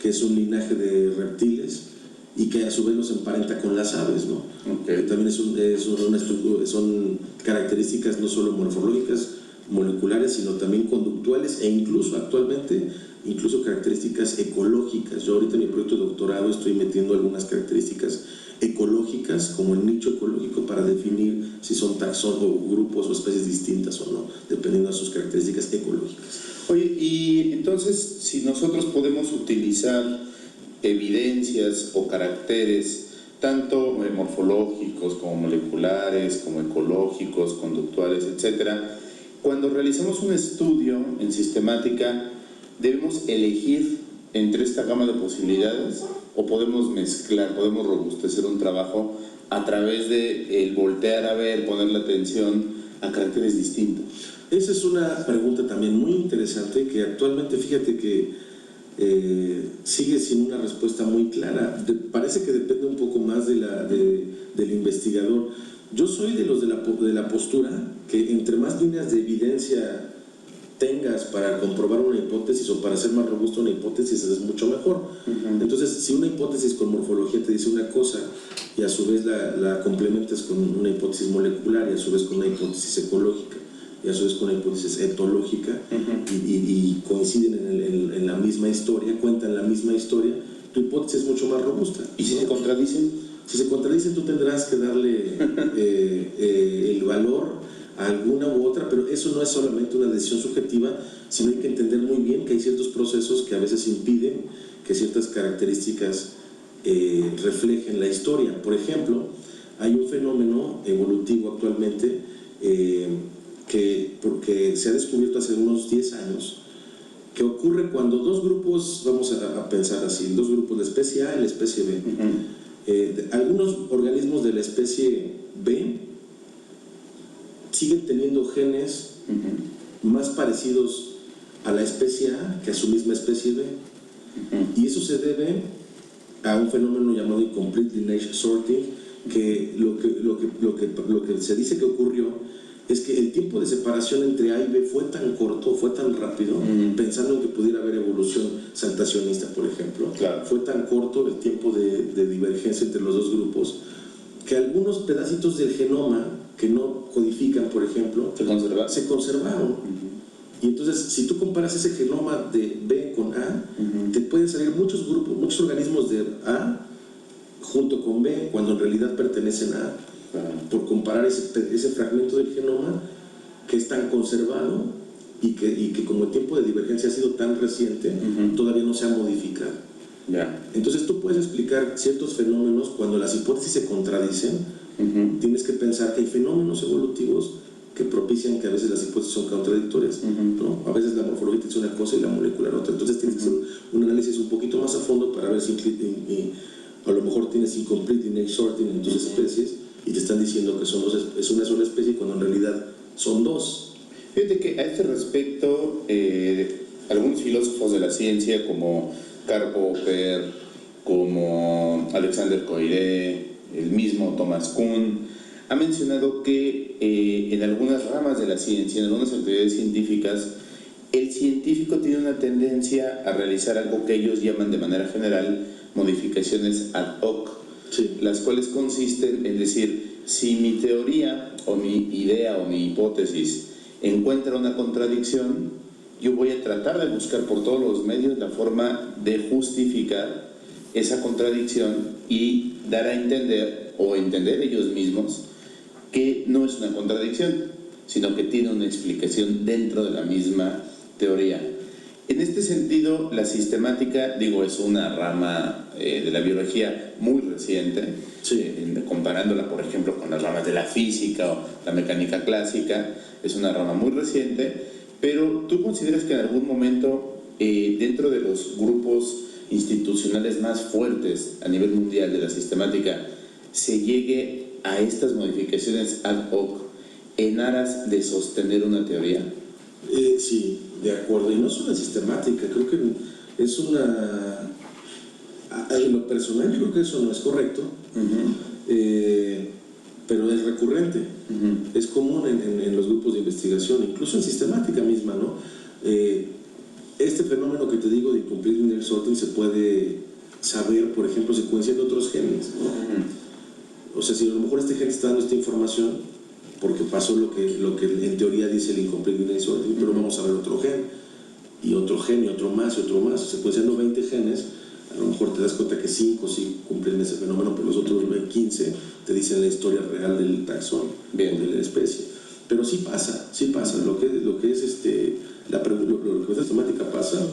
que es un linaje de reptiles y que a su vez los emparenta con las aves, ¿no? Okay. También una estructura, son características no solo morfológicas, moleculares, sino también conductuales e incluso actualmente, incluso características ecológicas. Yo ahorita en mi proyecto de doctorado estoy metiendo algunas características ecológicas, como el nicho ecológico, para definir si son taxón o grupos o especies distintas o no, dependiendo de sus características ecológicas. Oye, y entonces, si nosotros podemos utilizar evidencias o caracteres, tanto morfológicos como moleculares, como ecológicos, conductuales, etcétera, cuando realizamos un estudio en sistemática, ¿debemos elegir entre esta gama de posibilidades o podemos mezclar, podemos robustecer un trabajo a través de el voltear a ver, poner la atención a caracteres distintos? Esa es una pregunta también muy interesante que actualmente, fíjate que sigue sin una respuesta muy clara. Parece que depende un poco más del investigador. Yo soy de los de la postura que entre más líneas de evidencia tengas para comprobar una hipótesis o para hacer más robusta una hipótesis es mucho mejor. Entonces, si una hipótesis con morfología te dice una cosa y a su vez la complementas con una hipótesis molecular y a su vez con una hipótesis ecológica y a su vez con una hipótesis etológica y coinciden en la misma historia, cuentan la misma historia, tu hipótesis es mucho más robusta. ¿Y si se contradicen? Si se contradicen, tú tendrás que darle el valor a alguna u otra, pero eso no es solamente una decisión subjetiva, sino hay que entender muy bien que hay ciertos procesos que a veces impiden que ciertas características reflejen la historia. Por ejemplo, hay un fenómeno evolutivo actualmente porque se ha descubierto hace unos 10 años, que ocurre cuando dos grupos, vamos a pensar así, dos grupos, la especie A y la especie B. Algunos organismos de la especie B siguen teniendo genes más parecidos a la especie A que a su misma especie B. Y eso se debe a un fenómeno llamado incomplete lineage sorting, que lo que se dice que ocurrió es que el tiempo de separación entre A y B fue tan corto, fue tan rápido, pensando en que pudiera haber evolución saltacionista, por ejemplo. Claro. Fue tan corto el tiempo de divergencia entre los dos grupos, que algunos pedacitos del genoma que no codifican, por ejemplo, se conservaron. Y entonces, si tú comparas ese genoma de B con A, te pueden salir muchos grupos, muchos organismos de A junto con B, cuando en realidad pertenecen a A. Por comparar ese fragmento del genoma que es tan conservado y que como el tiempo de divergencia ha sido tan reciente, todavía no se ha modificado. Entonces tú puedes explicar ciertos fenómenos cuando las hipótesis se contradicen. Tienes que pensar que hay fenómenos evolutivos que propician que a veces las hipótesis son contradictorias, ¿no? A veces la morfología te dice una cosa y la molecular otra. Entonces tienes que hacer un análisis un poquito más a fondo para ver si a lo mejor tienes incomplete lineage sorting en tus especies y te están diciendo que son es una sola especie cuando en realidad son dos. Fíjate que a este respecto, algunos filósofos de la ciencia como Karl Popper, como Alexander Koyré, el mismo Thomas Kuhn, ha mencionado que en algunas ramas de la ciencia, en algunas actividades científicas, el científico tiene una tendencia a realizar algo que ellos llaman de manera general modificaciones ad hoc, las cuales consisten en decir, si mi teoría o mi idea o mi hipótesis encuentra una contradicción, yo voy a tratar de buscar por todos los medios la forma de justificar esa contradicción y dar a entender o entender ellos mismos que no es una contradicción, sino que tiene una explicación dentro de la misma teoría. En este sentido, la sistemática, es una rama de la biología muy reciente, comparándola, por ejemplo, con las ramas de la física o la mecánica clásica, es una rama muy reciente, pero ¿tú consideras que en algún momento, dentro de los grupos institucionales más fuertes a nivel mundial de la sistemática, se llegue a estas modificaciones ad hoc en aras de sostener una teoría? Sí, de acuerdo, y no es una sistemática, creo que es una... En lo personal yo creo que eso no es correcto, pero es recurrente, es común en los grupos de investigación, incluso en sistemática misma, ¿no? Este fenómeno que te digo de incomplete linear sorting se puede saber, por ejemplo, secuenciando otros genes. O sea, si a lo mejor este gen está dando esta información porque pasó lo que en teoría dice el incomplete linear sorting, pero vamos a ver otro gen y otro gen y otro más y otro más. Secuenciando 20 genes, a lo mejor te das cuenta que 5 sí cumplen ese fenómeno, pero los otros 15 te dicen la historia real del taxón, de la especie. Pero sí pasa. Lo que es la sistemática pasa.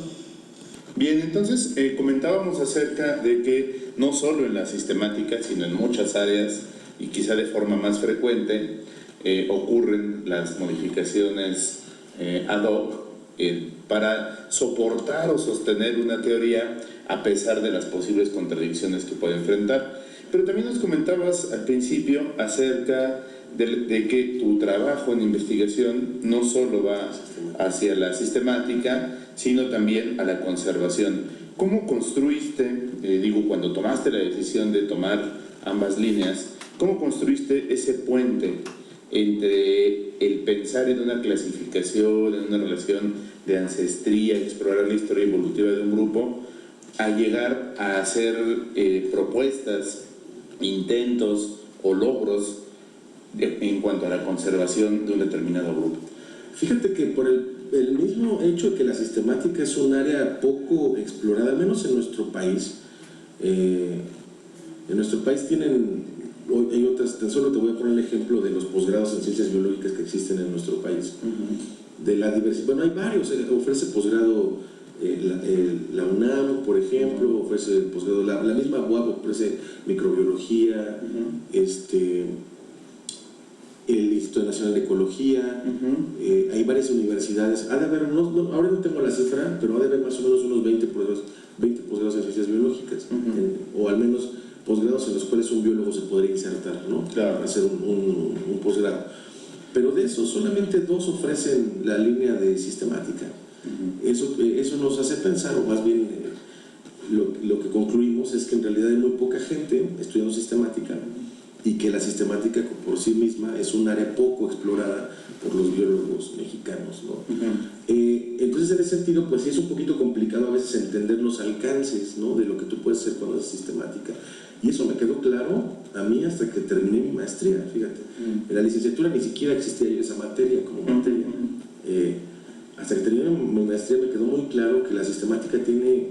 Bien, entonces comentábamos acerca de que no solo en la sistemática, sino en muchas áreas y quizá de forma más frecuente ocurren las modificaciones ad hoc para soportar o sostener una teoría a pesar de las posibles contradicciones que puede enfrentar. Pero también nos comentabas al principio acerca de que tu trabajo en investigación no solo va hacia la sistemática, sino también a la conservación. ¿Cómo construiste, cuando tomaste la decisión de tomar ambas líneas, cómo construiste ese puente entre el pensar en una clasificación, en una relación de ancestría, explorar la historia evolutiva de un grupo, a llegar a hacer propuestas, intentos o logros en cuanto a la conservación de un determinado grupo? Fíjate que por el mismo hecho de que la sistemática es un área poco explorada, al menos en nuestro país, hay otras, tan solo te voy a poner el ejemplo de los posgrados en ciencias biológicas que existen en nuestro país. De la diversidad, bueno, hay varios, ofrece posgrado la UNAM, por ejemplo, ofrece posgrado, la misma UAB ofrece microbiología, el Instituto Nacional de Ecología, hay varias universidades, ha de haber, ahora no tengo la cifra, pero ha de haber más o menos unos 20 posgrados en ciencias biológicas, o al menos posgrados en los cuales un biólogo se podría insertar, ¿no? Claro. Hacer un posgrado. Pero de eso solamente 2 ofrecen la línea de sistemática. Eso nos hace pensar, o más bien lo que concluimos es que en realidad hay muy poca gente estudiando sistemática y que la sistemática por sí misma es un área poco explorada por los biólogos mexicanos, ¿no? Entonces en ese sentido pues sí es un poquito complicado a veces entender los alcances, ¿no?, de lo que tú puedes hacer cuando haces sistemática, y eso me quedó claro a mí hasta que terminé mi maestría. Fíjate, en la licenciatura ni siquiera existía esa materia como materia. Hasta que terminé mi maestría me quedó muy claro que la sistemática tiene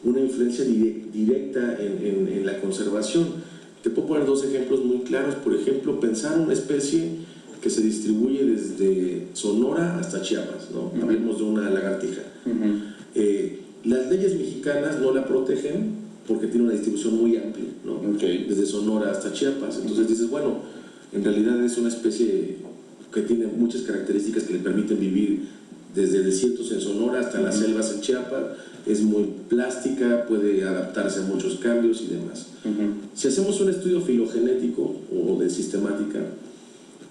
una influencia directa en la conservación. Te puedo poner 2 ejemplos muy claros. Por ejemplo, pensar una especie que se distribuye desde Sonora hasta Chiapas, ¿no? Hablemos de una lagartija. Las leyes mexicanas no la protegen porque tiene una distribución muy amplia, ¿no? Desde Sonora hasta Chiapas. Entonces dices, bueno, en realidad es una especie que tiene muchas características que le permiten vivir desde desiertos en Sonora hasta las selvas en Chiapas. Es muy plástica, puede adaptarse a muchos cambios y demás. Si hacemos un estudio filogenético o de sistemática,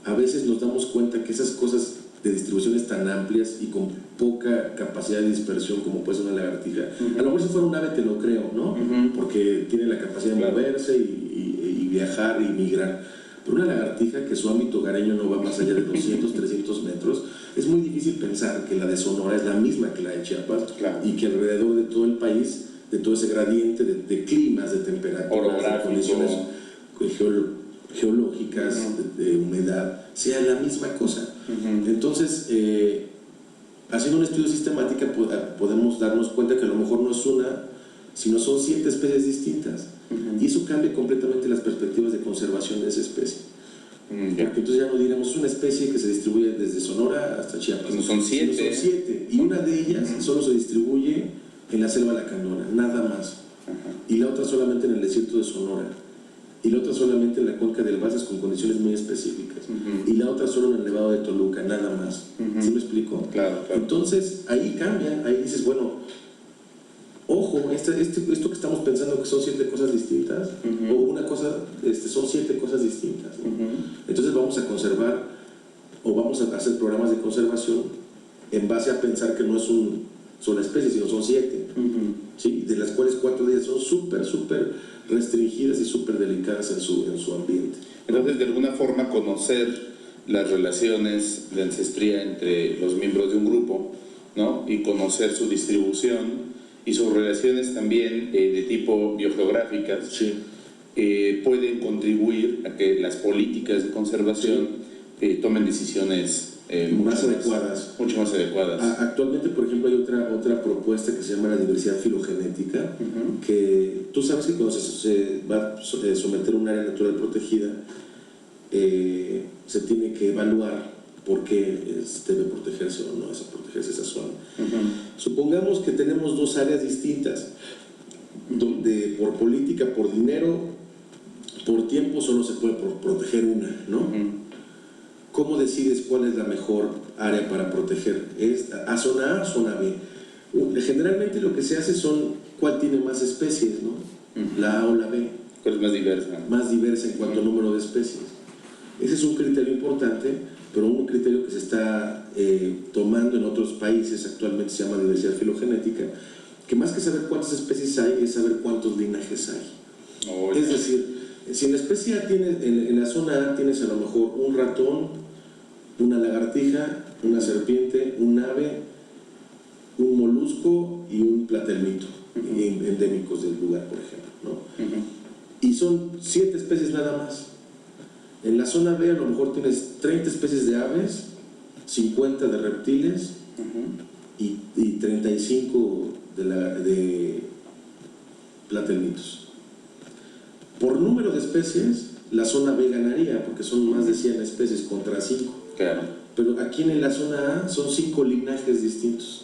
a veces nos damos cuenta que esas cosas de distribuciones tan amplias y con poca capacidad de dispersión como puede ser una lagartija, a lo mejor si fuera un ave te lo creo, ¿no? Porque tiene la capacidad de moverse y viajar y migrar. Pero una lagartija que su ámbito hogareño no va más allá de 200, 300 metros, es muy difícil pensar que la de Sonora es la misma que la de Chiapas, y que alrededor de todo el país, de todo ese gradiente de climas, de temperaturas, de condiciones geológicas, de humedad, sea la misma cosa. Entonces, haciendo un estudio sistemático podemos darnos cuenta que a lo mejor no es una, sino son 7 especies distintas. Y eso cambia completamente las perspectivas de conservación de esa especie. Porque entonces ya no diremos una especie que se distribuye desde Sonora hasta Chiapas. No son 7. Son 7. Y una de ellas solo se distribuye en la selva lacandona, nada más. Y la otra solamente en el desierto de Sonora. Y la otra solamente en la cuenca del Balsas con condiciones muy específicas. Y la otra solo en el Nevado de Toluca, nada más. ¿Sí me explico? Claro. Entonces ahí cambia, ahí dices, bueno, ojo, esto que estamos pensando que son 7 cosas distintas, o una cosa, son 7 cosas distintas, ¿no? Entonces vamos a conservar, o vamos a hacer programas de conservación en base a pensar que no es una sola especie, sino son 7, ¿sí? De las cuales 4 de ellas son súper restringidas y súper delicadas en su ambiente. Entonces, de alguna forma, conocer las relaciones de ancestría entre los miembros de un grupo ¿no? Y conocer su distribución y sus relaciones también de tipo biogeográficas, sí, pueden contribuir a que las políticas de conservación tomen decisiones más adecuadas. Mucho más adecuadas. Actualmente, por ejemplo, hay otra propuesta que se llama la diversidad filogenética, que tú sabes que cuando se va a someter un área natural protegida, se tiene que evaluar por qué debe protegerse o no protegerse esa zona. Supongamos que tenemos dos áreas distintas, donde por política, por dinero, por tiempo solo se puede proteger una, ¿no? ¿Cómo decides cuál es la mejor área para proteger? ¿Es a zona A o zona B? Generalmente lo que se hace son cuál tiene más especies, ¿no? La A o la B. ¿Cuál es más diversa? Más diversa en cuanto a número de especies. Ese es un criterio importante, pero un criterio que se está tomando en otros países actualmente se llama diversidad filogenética, que más que saber cuántas especies hay, es saber cuántos linajes hay. Es decir, si en la especie A tienes, en la zona A tienes a lo mejor un ratón, una lagartija, una serpiente, un ave, un molusco y un platelmito, endémicos del lugar, por ejemplo, ¿no? Y son 7 especies nada más. En la zona B a lo mejor tienes 30 especies de aves, 50 de reptiles y 35 de platelmitos. Por número de especies, la zona B ganaría, porque son más de 100 especies contra 5. Claro. Pero aquí en la zona A son 5 linajes distintos.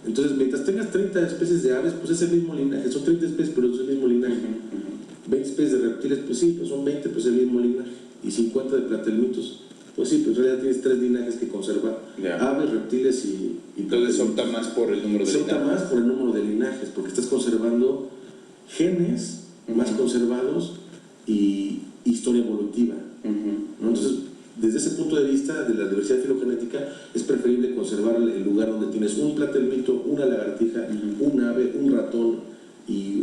Entonces, mientras tengas 30 especies de aves, pues es el mismo linaje. Son 30 especies, pero es el mismo linaje. 20 especies de reptiles, pues sí, pues son 20, pues es el mismo linaje. Y 50 de platelmitos, pues sí, pues en realidad tienes 3 linajes que conservar. Aves, reptiles y entonces opta más por el número de linajes. Opta más por el número de linajes, porque estás conservando genes más conservados y historia evolutiva. ¿No? Entonces, desde ese punto de vista de la diversidad filogenética, es preferible conservar el lugar donde tienes un platelmito, una lagartija, un ave, un ratón y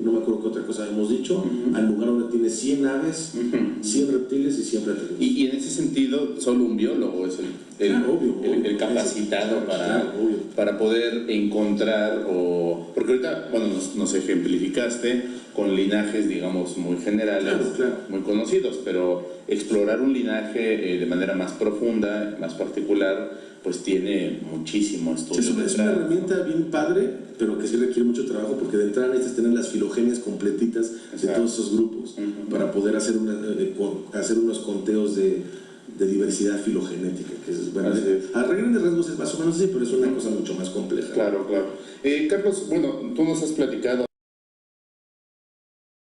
no me acuerdo qué otra cosa hemos dicho, al lugar donde tienes 100 aves, 100 reptiles y 100 platelmitos. Y en ese sentido, solo un biólogo es el capacitado para poder encontrar, porque ahorita, bueno, nos ejemplificaste con linajes, digamos, muy generales, muy conocidos, pero explorar un linaje de manera más profunda, más particular, pues tiene muchísimo estudio. Es una herramienta bien padre, pero que sí requiere mucho trabajo, porque de entrada necesitas tener las filogenias completitas de todos esos grupos para poder hacer unos conteos de diversidad filogenética, que es, bueno, a grandes rasgos es más o menos así, pero es una cosa mucho más compleja. Claro, claro. Carlos, bueno, tú nos has platicado